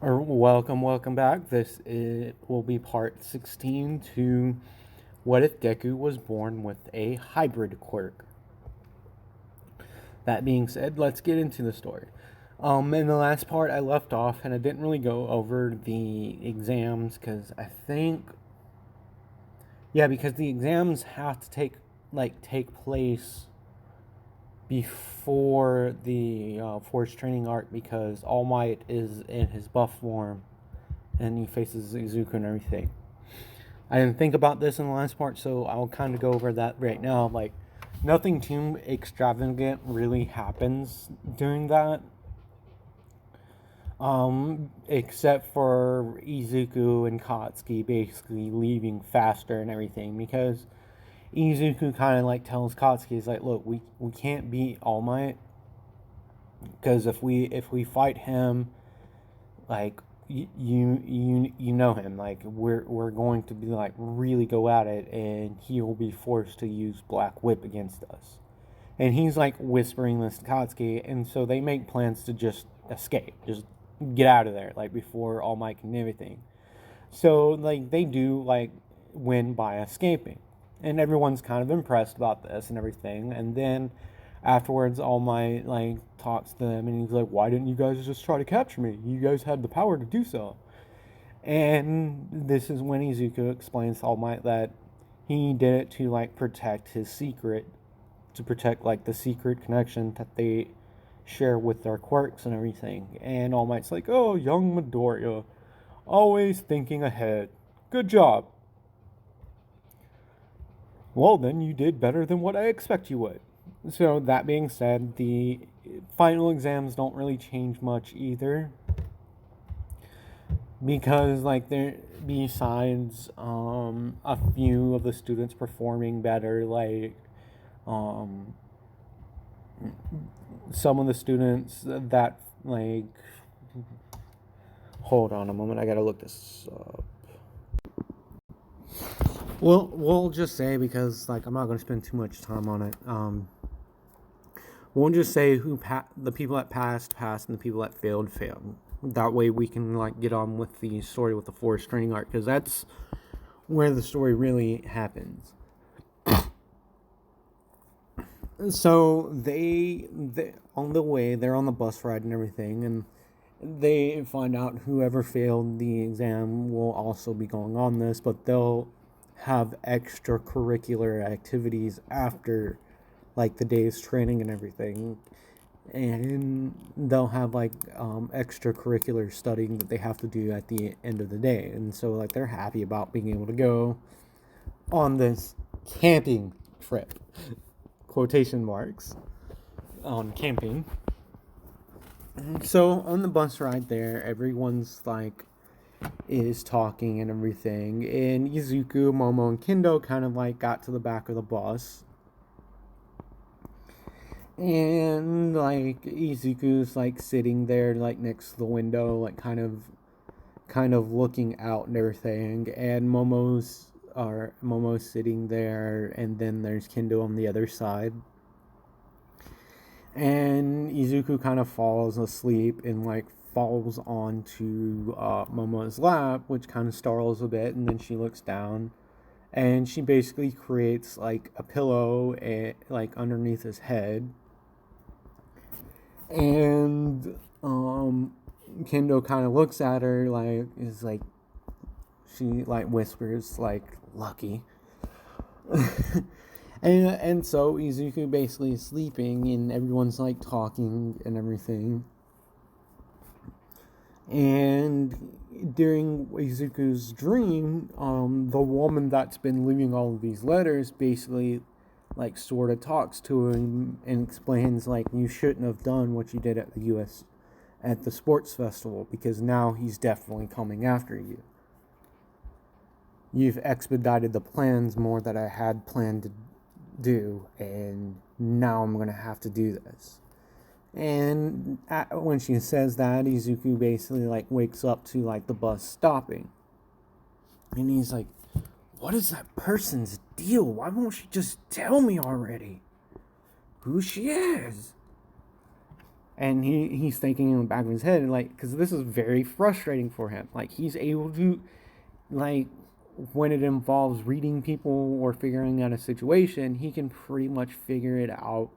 Welcome back. Will be part 16 to What If Deku Was Born with a Hybrid Quirk. That being said, let's get into the story. In the last part, I left off and I didn't really go over the exams because because the exams have to take place before the Force Training arc because All Might is in his buff form and he faces Izuku and everything. I didn't think about this in the last part, so I'll kind of go over that right now. Like, nothing too extravagant really happens during that. Except for Izuku and Katsuki basically leaving faster and everything because Izuku kind of like tells Katsuki, he's like, look, we can't beat All Might because if we fight him, like you know him, like we're going to be like really go at it, and he will be forced to use Black Whip against us. And he's like whispering this to Katsuki, and so they make plans to just escape, just get out of there, like before All Might can do everything. So like they do like win by escaping, and everyone's kind of impressed about this and everything. And then afterwards, All Might like talks to them, and he's like, "Why didn't you guys just try to capture me? You guys had the power to do so." And this is when Izuku explains to All Might that he did it to like protect his secret, to protect like the secret connection that they share with their quirks and everything. And All Might's like, "Oh, young Midoriya, always thinking ahead. Good job." Well, then you did better than what I expect you would. So, that being said, the final exams don't really change much either. Because, like, there, besides a few of the students performing better, like, um, some of the students that, like, hold on a moment, I gotta look this up. Well, we'll just say because like I'm not going to spend too much time on it. We'll just say the people that passed, and the people that failed. That way we can like get on with the story with the Forest Training arc because that's where the story really happens. So they on the way they're on the bus ride and everything, and they find out whoever failed the exam will also be going on this, but they'll have extracurricular activities after like the day's training and everything, and they'll have like extracurricular studying that they have to do at the end of the day. And so like they're happy about being able to go on this camping trip, quotation marks, on camping. So on the bus ride there, everyone's like is talking and everything, and Izuku, Momo, and Kendo kind of like got to the back of the bus, and like Izuku's like sitting there like next to the window, like kind of looking out and everything, and Momo's sitting there, and then there's Kendo on the other side. And Izuku kind of falls asleep and like falls onto Momo's lap, which kind of startles a bit. And then she looks down, and she basically creates like a pillow like underneath his head. And Kendo kind of looks at her like is like she like whispers like lucky. And so Izuku basically is sleeping, and everyone's like talking and everything. And during Izuku's dream, the woman that's been leaving all of these letters basically like sort of talks to him and explains like you shouldn't have done what you did at the sports festival because now he's definitely coming after you. You've expedited the plans more that I had planned to do, and now I'm gonna have to do this. And when she says that, Izuku basically like wakes up to like the bus stopping, and he's like, "What is that person's deal? Why won't she just tell me already who she is?" And he's thinking in the back of his head, like, because this is very frustrating for him. Like, he's able to, like, when it involves reading people or figuring out a situation, he can pretty much figure it out,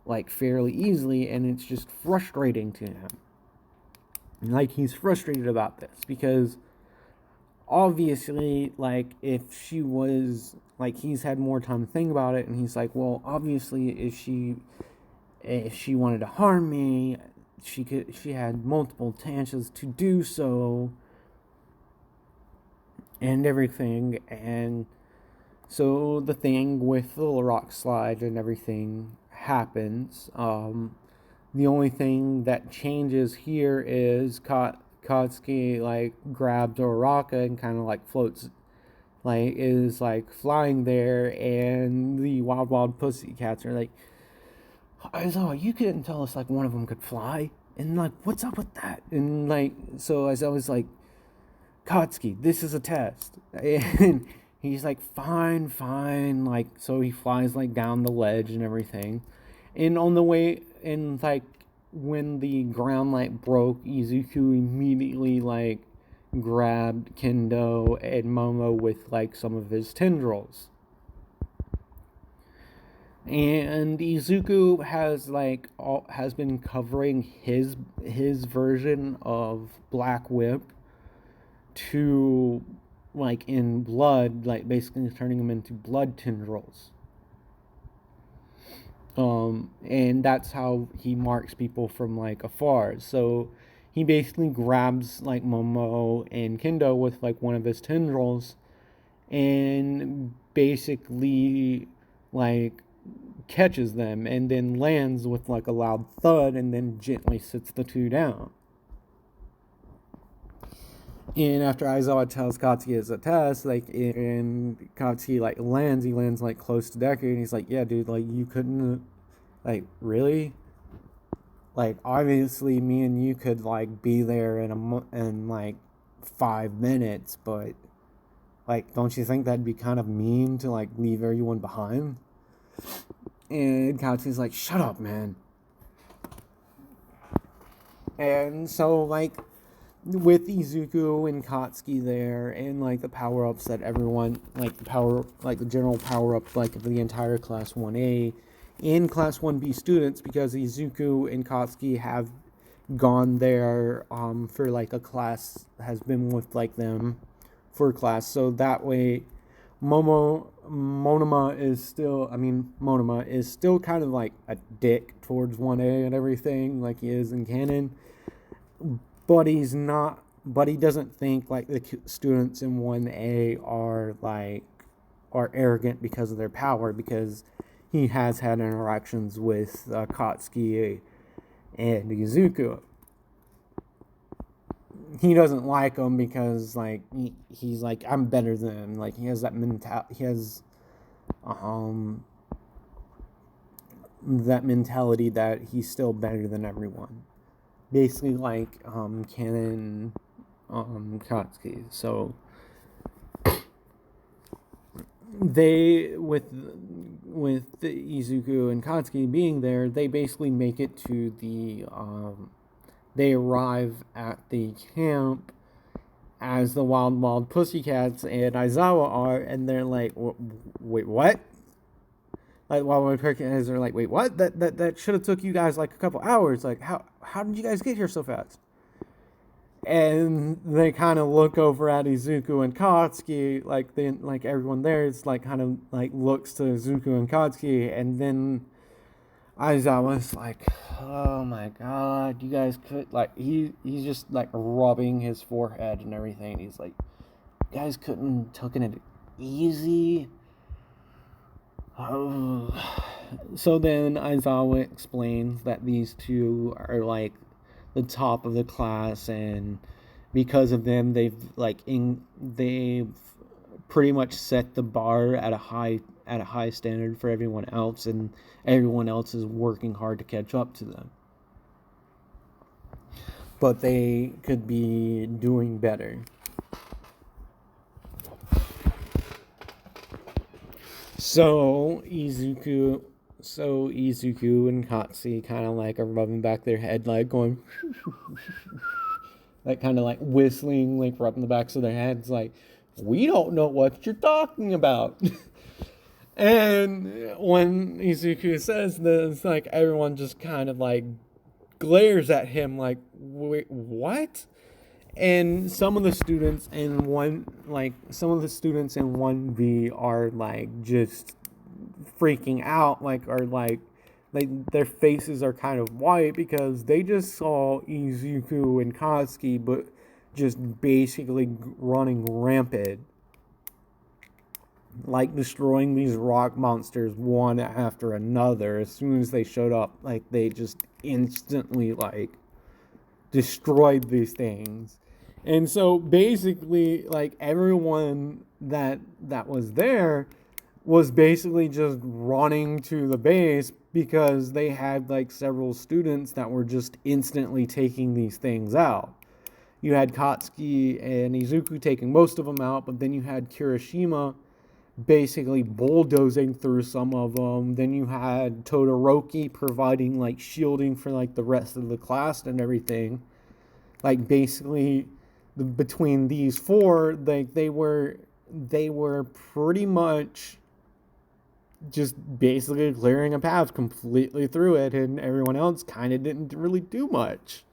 like, fairly easily, and it's just frustrating to him. Like, he's frustrated about this because obviously, like, if she was, like, he's had more time to think about it, and he's like, well, obviously, if she wanted to harm me, she had multiple chances to do so and everything. And so the thing with the rock slide and everything happens. The only thing that changes here is Katsuki, like, grabs Oraka and kind of, like, floats, like, is, like, flying there, and the wild pussycats are like, Aizawa, you couldn't tell us, like, one of them could fly, and, like, what's up with that? And, like, so Aizawa was like, Katsuki, this is a test. And he's like, fine, like, so he flies, like, down the ledge and everything, and on the way, and, like, when the ground, like, broke, Izuku immediately, like, grabbed Kendo and Momo with, like, some of his tendrils. And Izuku has been covering his version of Black Whip to, like, in blood, like, basically turning him into blood tendrils. And that's how he marks people from, like, afar. So he basically grabs, like, Momo and Kendo with, like, one of his tendrils, and basically, like, catches them, and then lands with, like, a loud thud, and then gently sits the two down. And after Aizawa tells Katsuki it's a test, like, and Katsuki, like, he lands, like, close to Deku, and he's like, yeah, dude, like, you couldn't, like, really? Like, obviously, me and you could, like, be there in like, 5 minutes, but, like, don't you think that'd be kind of mean to, like, leave everyone behind? And Katsuki's like, shut up, man. And so, like, with Izuku and Katsuki there, and, like, the power-ups that everyone, like, the general power-up, like, of the entire Class 1A and Class 1B students, because Izuku and Katsuki have gone there, for, like, a class, has been with, like, them for a class, so that way, Monoma is still kind of, like, a dick towards 1A and everything, like he is in canon, but he doesn't think, like, the students in 1A are arrogant because of their power, because he has had interactions with Katsuki and Izuku. He doesn't like them because, like, he's like, I'm better than him. Like, he has that mentality that he's still better than everyone. Basically, like, canon, Katsuki. So they, with Izuku and Katsuki being there, they basically make it to the, they arrive at the camp as the wild pussycats and Aizawa are, and they're like, wait, what? Like, wild pussycats are like, wait, what? That should have took you guys, like, a couple hours. Like, how did you guys get here so fast? And they kind of look over at Izuku and Katsuki, like everyone there is, like, kind of, like, looks to Izuku and Katsuki, and then Aizawa's like, oh my god, you guys could, like, he's just, like, rubbing his forehead and everything. He's like, you guys couldn't taken it easy. So then Aizawa explains that these two are, like, the top of the class, and because of them, they've pretty much set the bar at a high standard for everyone else, and everyone else is working hard to catch up to them. But they could be doing better. So So Izuku and Katsuki kind of like are rubbing back their head, like going, like kind of like whistling, like rubbing the backs of their heads, like, we don't know what you're talking about. And when Izuku says this, like everyone just kind of like glares at him, like, wait, what? And some of the students in 1B are like just freaking out, like are like their faces are kind of white because they just saw Izuku and Katsuki, but just basically running rampant, like destroying these rock monsters one after another. As soon as they showed up, like they just instantly like destroyed these things. And so basically like everyone that was there was basically just running to the base because they had like several students that were just instantly taking these things out. You had Katsuki and Izuku taking most of them out, but then you had Kirishima basically bulldozing through some of them. Then you had Todoroki providing like shielding for like the rest of the class and everything. Like basically between these four, like they were pretty much just basically clearing a path completely through it, and everyone else kind of didn't really do much.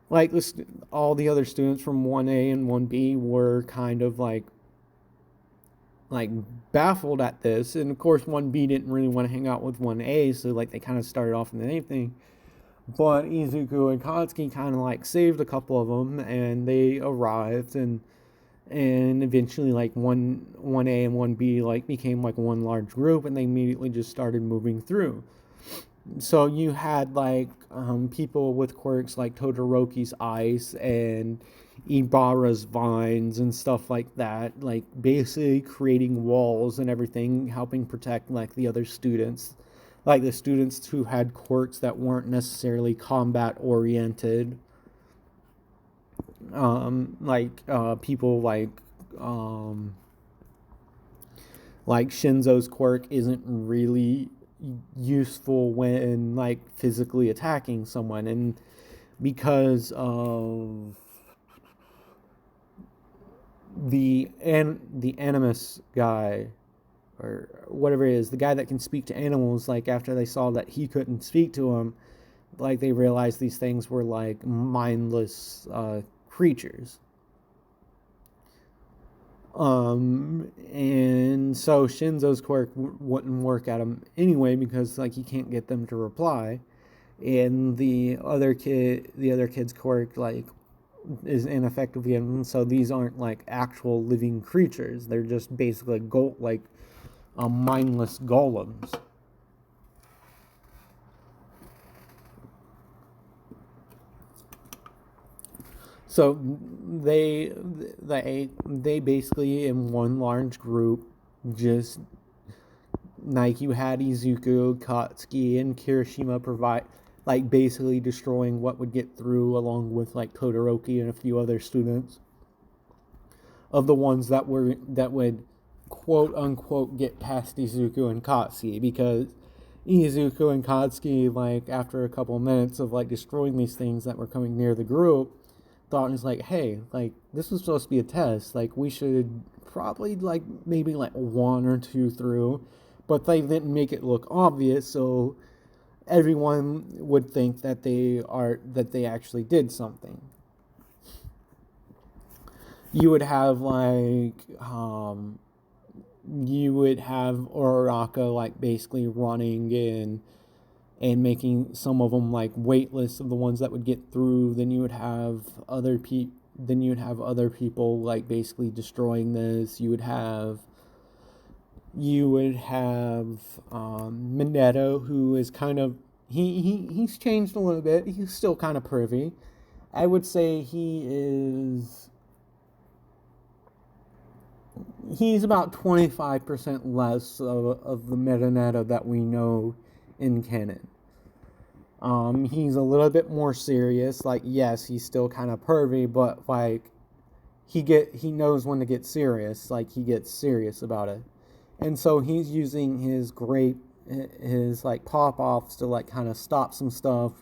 Like this, all the other students from 1A and 1B were kind of like baffled at this, and of course 1B didn't really want to hang out with 1A, so like they kind of started off in anything. But Izuku and Katsuki kind of like saved a couple of them, and they arrived, and eventually like one A and 1B like became like one large group, and they immediately just started moving through. So you had like people with quirks like Todoroki's ice and Ibarra's vines and stuff like that, like basically creating walls and everything, helping protect like the other students, like the students who had quirks that weren't necessarily combat oriented. People um, like Shinzo's quirk isn't really useful when like physically attacking someone, and because of the animus guy or whatever it is, the guy that can speak to animals, like after they saw that he couldn't speak to them, like they realized these things were like mindless creatures. And so Shinzo's quirk wouldn't work at him anyway because like he can't get them to reply, and the other kid's quirk like is ineffective again. So these aren't like actual living creatures; they're just basically mindless golems. So they basically in one large group just like you had Izuku, Katsuki, and Kirishima provide like basically destroying what would get through, along with like Todoroki and a few other students of the ones that would quote unquote get past Izuku and Katsuki, because Izuku and Katsuki, like after a couple of minutes of like destroying these things that were coming near the group, thought is like, hey, like this was supposed to be a test, like we should probably like maybe like one or two through, but they didn't make it look obvious, so everyone would think that they actually did something. You would have you would have Uraraka like basically running and making some of them like weightless of the ones that would get through. Then you would have other people like basically destroying this. You would have Minetto, who is kind of he's changed a little bit. He's still kind of pervy. I would say he's about 25% less of the Minetto that we know in canon. He's a little bit more serious. Like, yes, he's still kind of pervy, but like he knows when to get serious. Like he gets serious about it, and so he's using his great his like pop-offs to like kind of stop some stuff,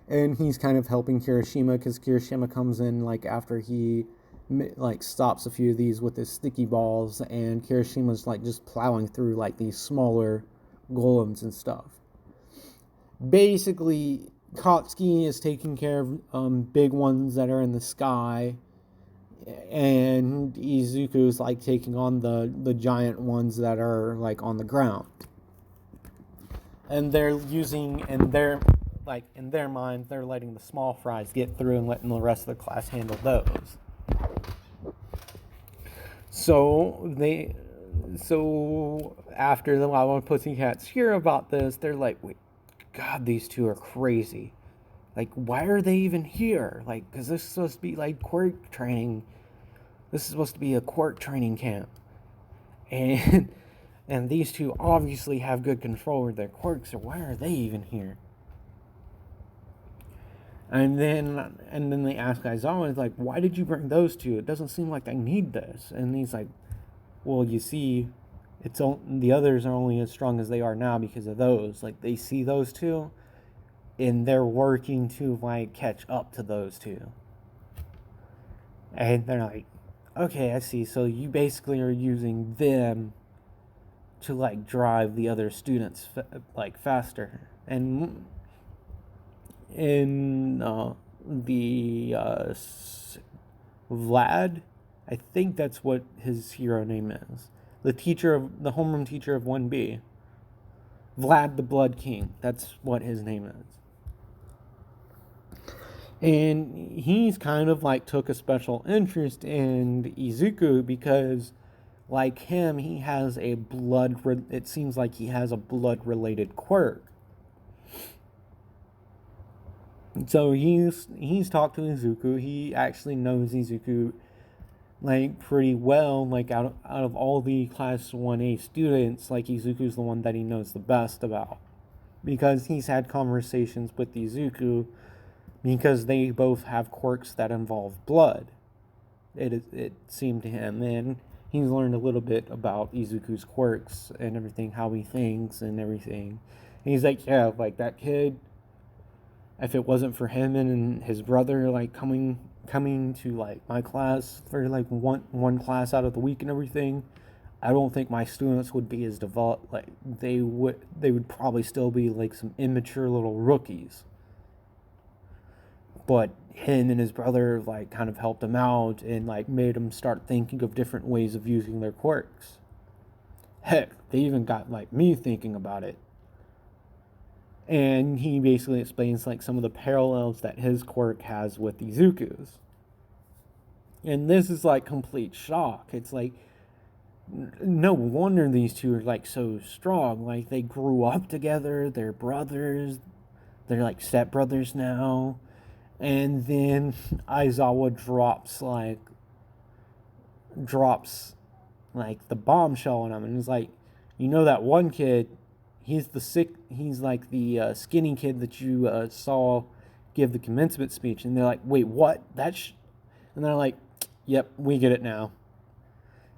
and he's kind of helping Kirishima because Kirishima comes in like after he like stops a few of these with his sticky balls, and Kirishima's like just plowing through like these smaller golems and stuff. Basically, Kotsky is taking care of big ones that are in the sky, and Izuku's like taking on the giant ones that are like on the ground. And they're using, and they're like in their mind, they're letting the small fries get through and letting the rest of the class handle those. So after the Wild Pussycats hear about this, they're like, wait, God, these two are crazy. Like, why are they even here? Like, because this is supposed to be like quirk training. This is supposed to be a quirk training camp. And these two obviously have good control over their quirks, so why are they even here? And then they ask Aizawa, like, why did you bring those two? It doesn't seem like they need this. And he's like, well, you see, the others are only as strong as they are now because of those. Like, they see those two, and they're working to like catch up to those two. And they're like, okay, I see. So you basically are using them to like drive the other students like faster. And in the Vlad, I think that's what his hero name is. The homeroom teacher of 1B. Vlad the Blood King. That's what his name is. And he's kind of like took a special interest in Izuku because, like him, he has it seems like he has a blood-related quirk. So he's talked to Izuku. He actually knows Izuku like pretty well. Like out of all the class 1A students, like Izuku's the one that he knows the best about, because he's had conversations with Izuku, because they both have quirks that involve blood. It seemed to him, and he's learned a little bit about Izuku's quirks and everything, how he thinks and everything. And he's like, yeah, like that kid, if it wasn't for him and his brother like coming to like my class for like one class out of the week and everything, I don't think my students would be as developed. Like they would probably still be like some immature little rookies. But him and his brother like kind of helped him out and like made him start thinking of different ways of using their quirks. Heck, they even got like me thinking about it. And he basically explains like some of the parallels that his quirk has with Izuku's. And this is like complete shock. It's like, no wonder these two are like so strong. Like they grew up together, they're brothers, they're like stepbrothers now. And then Aizawa drops the bombshell on him, and he's like, you know that one kid, he's like the skinny kid that you saw give the commencement speech. And they're like, wait, what? And they're like, yep, we get it now.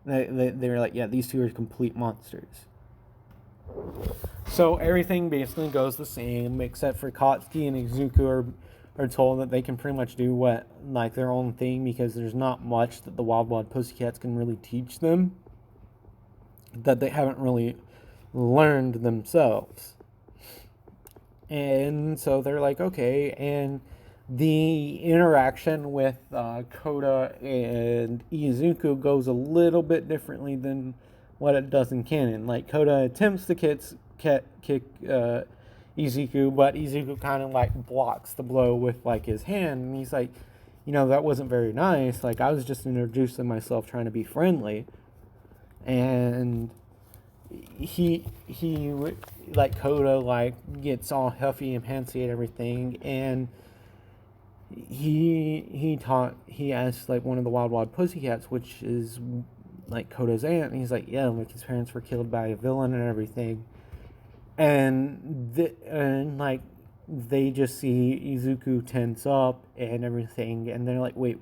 They're like, yeah, these two are complete monsters. So everything basically goes the same, except for Katsuki and Izuku are told that they can pretty much do what like their own thing, because there's not much that the Wild Pussycats can really teach them that they haven't really learned themselves. And so they're like, okay. And the interaction with Kota and Izuku goes a little bit differently than what it does in canon. Like Kota attempts to kick Izuku, but Izuku kind of like blocks the blow with like his hand, and he's like, you know, that wasn't very nice. Like I was just introducing myself, trying to be friendly. And he like Kota like gets all huffy and pantsy and everything, and he asked like one of the Wild Pussycats, which is like Kota's aunt, and he's like, yeah, like his parents were killed by a villain and everything. And like they just see Izuku tense up and everything, and they're like, wait,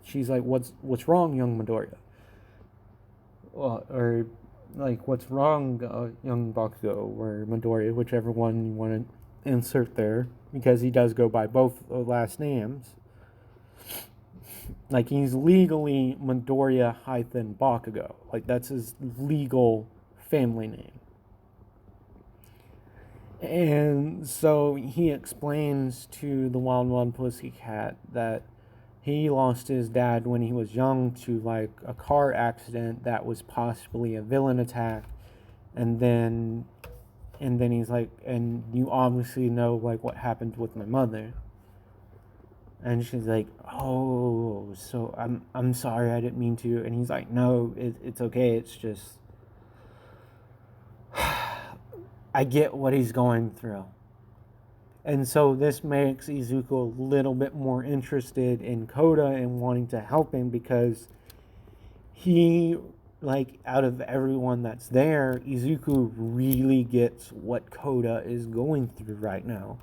she's like, what's wrong, young Midoriya? like, what's wrong, young Bakugo, or Midoriya, whichever one you want to insert there, because he does go by both last names. Like, he's legally Midoriya hyphen Bakugo. Like, that's his legal family name. And so he explains to the Wild Wild Pussycat that he lost his dad when he was young to, like, a car accident that was possibly a villain attack. And then he's like, and you obviously know, like, what happened with my mother. And she's like, oh, so I'm sorry, I didn't mean to. And he's like, no, it's okay, it's just, I get what he's going through. And so this makes Izuku a little bit more interested in Kota and wanting to help him, because he, like, out of everyone that's there, Izuku really gets what Kota is going through right now.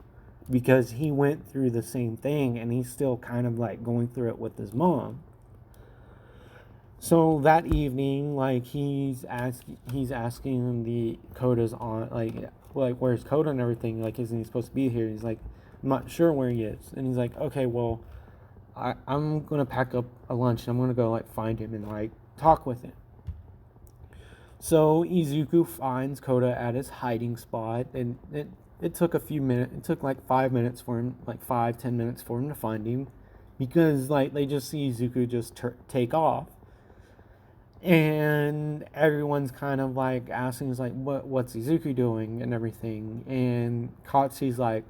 Because he went through the same thing, and he's still kind of, like, going through it with his mom. So that evening, like, he's asking the Kota's aunt, like, where's Kota and everything? Like, isn't he supposed to be here? He's like, I'm not sure where he is. And he's like, okay, well, I'm gonna pack up a lunch and I'm gonna go, like, find him and, like, talk with him. So Izuku finds Kota at his hiding spot, and it took a few minutes. It took like 5 minutes for him, like 5-10 minutes for him to find him, because, like, they just see Izuku just take off. And everyone's kind of, like, asking, like, what's Izuku doing and everything. And Katsu's like,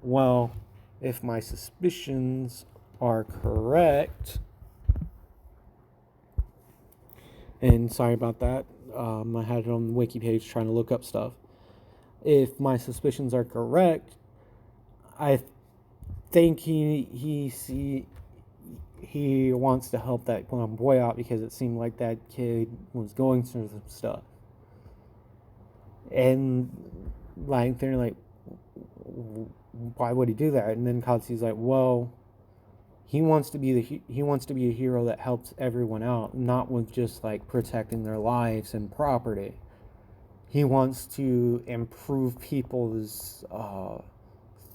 well, if my suspicions are correct, and sorry about that, I had it on the wiki page trying to look up stuff. If my suspicions are correct, I think he wants to help that boy out, because it seemed like that kid was going through some stuff. And, like, they're like, why would he do that? And then Katsu's like, well, he wants to be a hero that helps everyone out, not with just, like, protecting their lives and property. He wants to improve people's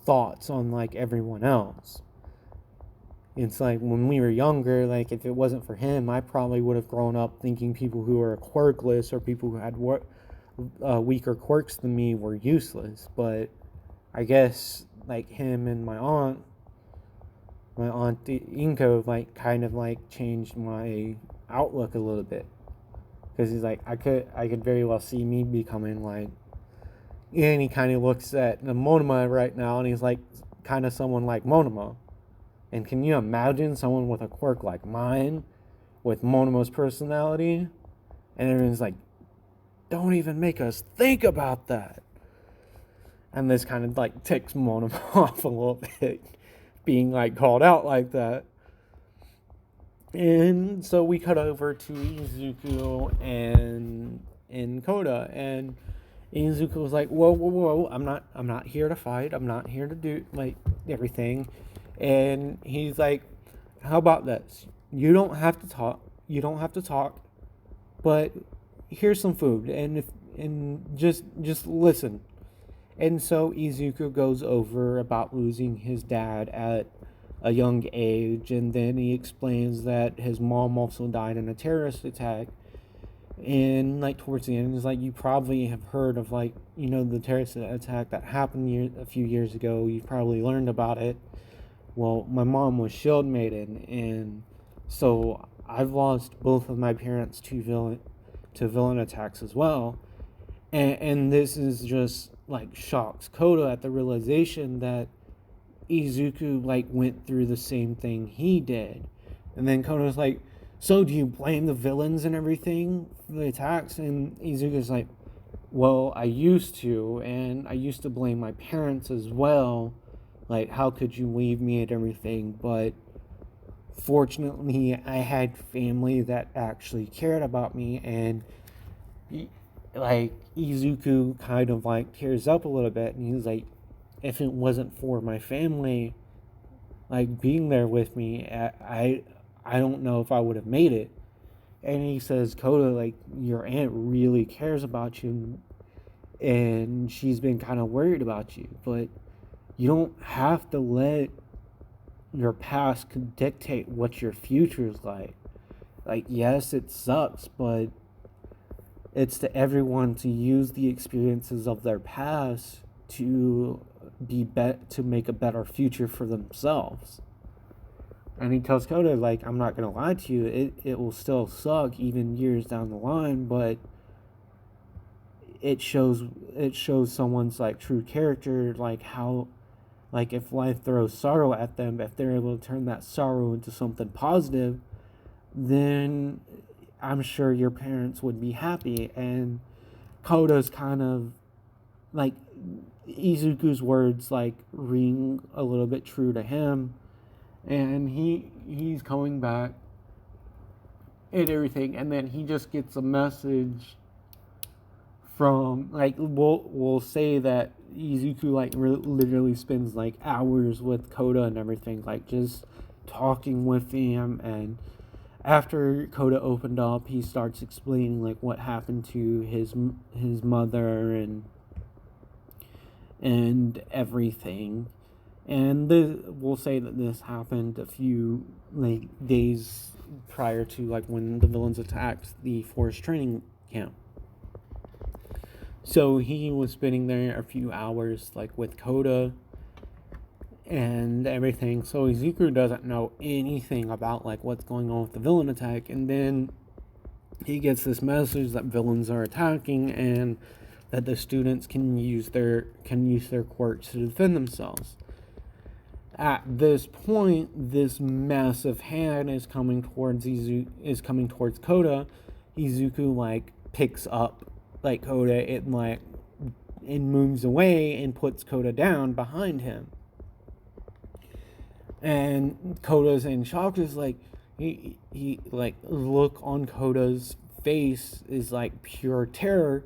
thoughts on, like, everyone else. It's like, when we were younger, like, if it wasn't for him, I probably would have grown up thinking people who are quirkless or people who had weaker quirks than me were useless. But I guess, like, him and my aunt Inko, like, kind of, like, changed my outlook a little bit, because he's like, I could very well see me becoming, like, and he kind of looks at Monoma right now, and he's like, kind of someone like Monoma. And can you imagine someone with a quirk like mine, with Monoma's personality? And everyone's like, don't even make us think about that. And this kind of, like, ticks Monoma off a little bit, being, like, called out like that. And so we cut over to Izuku and Kota, and Izuku was like, whoa, I'm not here to fight, I'm not here to do, like, everything. And he's like, how about this? You don't have to talk, but here's some food, and just listen. And so Izuku goes over about losing his dad at a young age, and then he explains that his mom also died in a terrorist attack. And, like, towards the end, he's like, you probably have heard of, like, the terrorist attack that happened a few years ago. You've probably learned about it. Well, my mom was Shield Maiden, and so I've lost both of my parents to villain attacks as well. And this is just, like, shocks Kota at the realization that Izuku, like, went through the same thing he did. And then Kota's like, so do you blame the villains and everything for the attacks? And Izuku's like, well, I used to, and I used to blame my parents as well. Like, how could you leave me and everything? But fortunately, I had family that actually cared about me. And, like, Izuku kind of, like, tears up a little bit, and he's like, if it wasn't for my family, like, being there with me, I don't know if I would have made it. and he says, Kota, like, your aunt really cares about you, and she's been kind of worried about you, but you don't have to let your past dictate what your future is like. Like, yes, it sucks, but it's to everyone to use the experiences of their past to to make a better future for themselves. And he tells Kota, like, I'm not gonna lie to you, it will still suck even years down the line, but it shows someone's like true character, like how, like, if life throws sorrow at them, if they're able to turn that sorrow into something positive, then I'm sure your parents would be happy. And Kota's kind of like, Izuku's words like ring a little bit true to him, and he's coming back and everything, and then he just gets a message from, like, we'll say that Izuku like literally spends like hours with Kota and everything, like just talking with him. And after Kota opened up, he starts explaining like what happened to his mother and everything. And we'll say that this happened a few like days prior to like when the villains attacked the forest training camp. So he was spending there a few hours like with Kota and everything. So Izuku doesn't know anything about like what's going on with the villain attack, and then he gets this message that villains are attacking and that the students can use their quirks to defend themselves. At this point, this massive hand is coming towards Kota. Izuku like picks up like Kota, it moves away and puts Kota down behind him. And Kota's in shock, is like he like, look on Kota's face is like pure terror,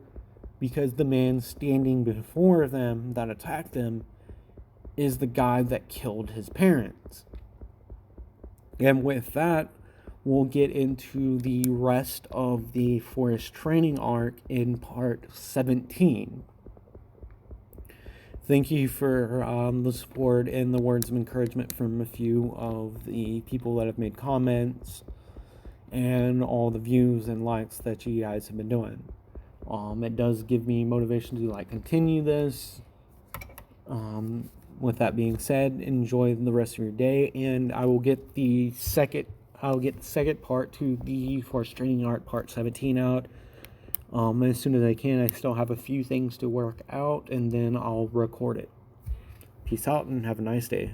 because the man standing before them that attacked them is the guy that killed his parents. And with that, we'll get into the rest of the forest training arc in part 17. Thank you for the support and the words of encouragement from a few of the people that have made comments, and all the views and likes that you guys have been doing. It does give me motivation to like continue this. With that being said, enjoy the rest of your day, and I will get the second part to the forest training arc part 17 out as soon as I can. I still have a few things to work out, and then I'll record it. Peace out and have a nice day.